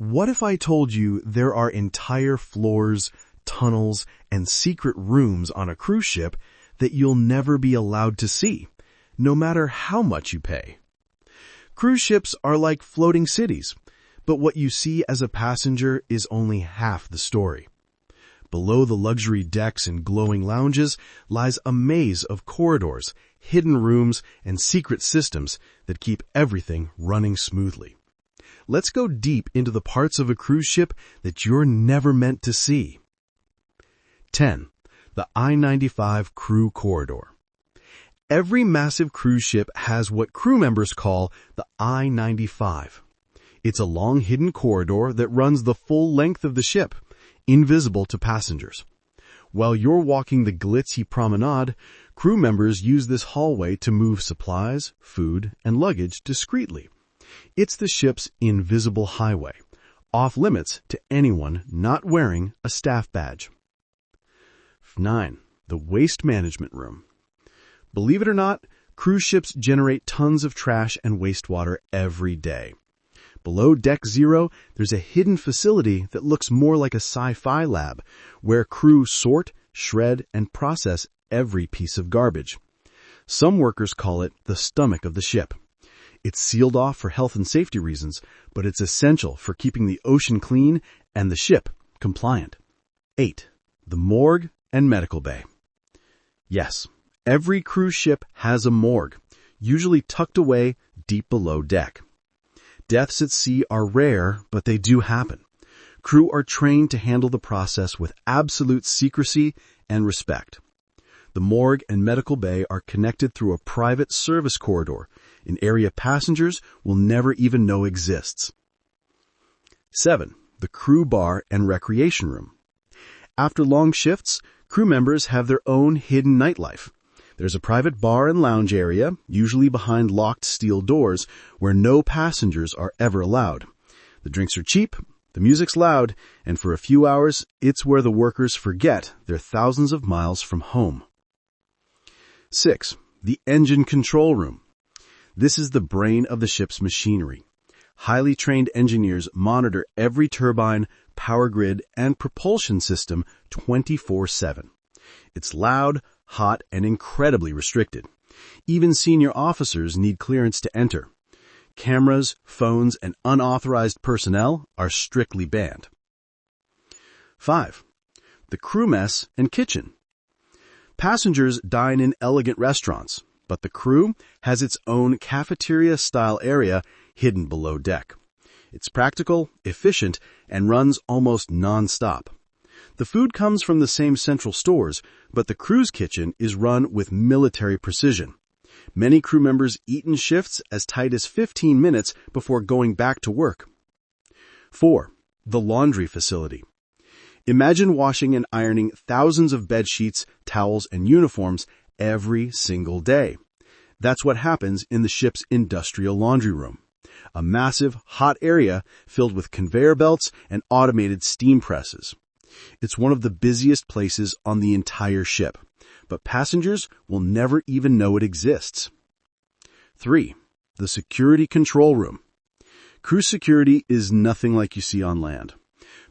What if I told you there are entire floors, tunnels, and secret rooms on a cruise ship that you'll never be allowed to see, no matter how much you pay? Cruise ships are like floating cities, but what you see as a passenger is only half the story. Below the luxury decks and glowing lounges lies a maze of corridors, hidden rooms, and secret systems that keep everything running smoothly. Let's go deep into the parts of a cruise ship that you're never meant to see. 10. The I-95 Crew Corridor. Every massive cruise ship has what crew members call the I-95. It's a long hidden corridor that runs the full length of the ship, invisible to passengers. While you're walking the glitzy promenade, crew members use this hallway to move supplies, food, and luggage discreetly. It's the ship's invisible highway, off limits to anyone not wearing a staff badge. 9. The Waste Management Room. Believe it or not, cruise ships generate tons of trash and wastewater every day. Below Deck Zero, there's a hidden facility that looks more like a sci-fi lab, where crew sort, shred, and process every piece of garbage. Some workers call it the stomach of the ship. It's sealed off for health and safety reasons, but it's essential for keeping the ocean clean and the ship compliant. 8. The Morgue and Medical Bay. Yes, every cruise ship has a morgue, usually tucked away deep below deck. Deaths at sea are rare, but they do happen. Crew are trained to handle the process with absolute secrecy and respect. The morgue and medical bay are connected through a private service corridor, an area passengers will never even know exists. 7. The crew bar and recreation room. After long shifts, crew members have their own hidden nightlife. There's a private bar and lounge area, usually behind locked steel doors, where no passengers are ever allowed. The drinks are cheap, the music's loud, and for a few hours, it's where the workers forget they're thousands of miles from home. 6. The engine control room. This is the brain of the ship's machinery. Highly trained engineers monitor every turbine, power grid, and propulsion system 24/7. It's loud, hot, and incredibly restricted. Even senior officers need clearance to enter. Cameras, phones, and unauthorized personnel are strictly banned. 5. The crew mess and kitchen. Passengers dine in elegant restaurants, but the crew has its own cafeteria-style area hidden below deck. It's practical, efficient, and runs almost non-stop. The food comes from the same central stores, but the crew's kitchen is run with military precision. Many crew members eat in shifts as tight as 15 minutes before going back to work. 4. The laundry facility. Imagine washing and ironing thousands of bed sheets, towels, and uniforms every single day. That's what happens in the ship's industrial laundry room. A massive, hot area filled with conveyor belts and automated steam presses. It's one of the busiest places on the entire ship, but passengers will never even know it exists. 3. The security control room. Cruise security is nothing like you see on land.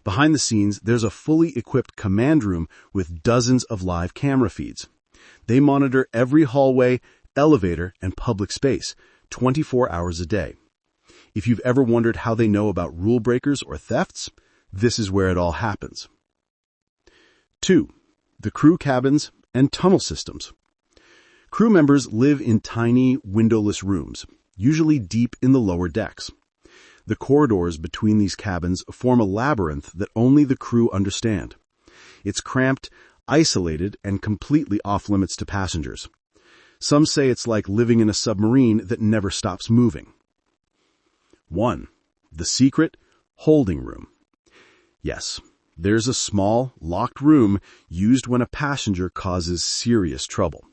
Behind the scenes, there's a fully equipped command room with dozens of live camera feeds. They monitor every hallway, elevator, and public space 24 hours a day. If you've ever wondered how they know about rule breakers or thefts, this is where it all happens. 2. The crew cabins and tunnel systems. Crew members live in tiny, windowless rooms, usually deep in the lower decks. The corridors between these cabins form a labyrinth that only the crew understand. It's cramped, isolated, and completely off-limits to passengers. Some say it's like living in a submarine that never stops moving. 1. The secret holding room. Yes, there's a small, locked room used when a passenger causes serious trouble.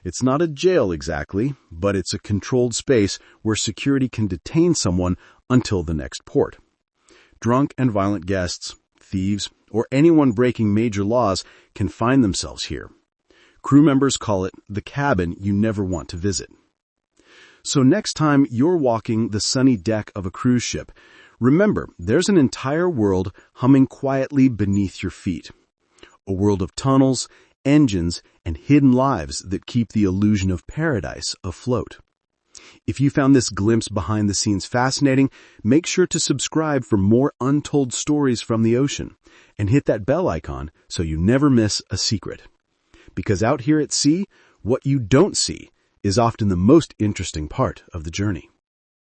It's not a jail exactly, but it's a controlled space where security can detain someone until the next port. Drunk and violent guests, thieves, or anyone breaking major laws can find themselves here. Crew members call it the cabin you never want to visit. So next time you're walking the sunny deck of a cruise ship, Remember, there's an entire world humming quietly beneath your feet. A world of tunnels, engines, and hidden lives that keep the illusion of paradise afloat. If you found this glimpse behind the scenes fascinating, make sure to subscribe for more untold stories from the ocean, and hit that bell icon so you never miss a secret. Because out here at sea, what you don't see is often the most interesting part of the journey.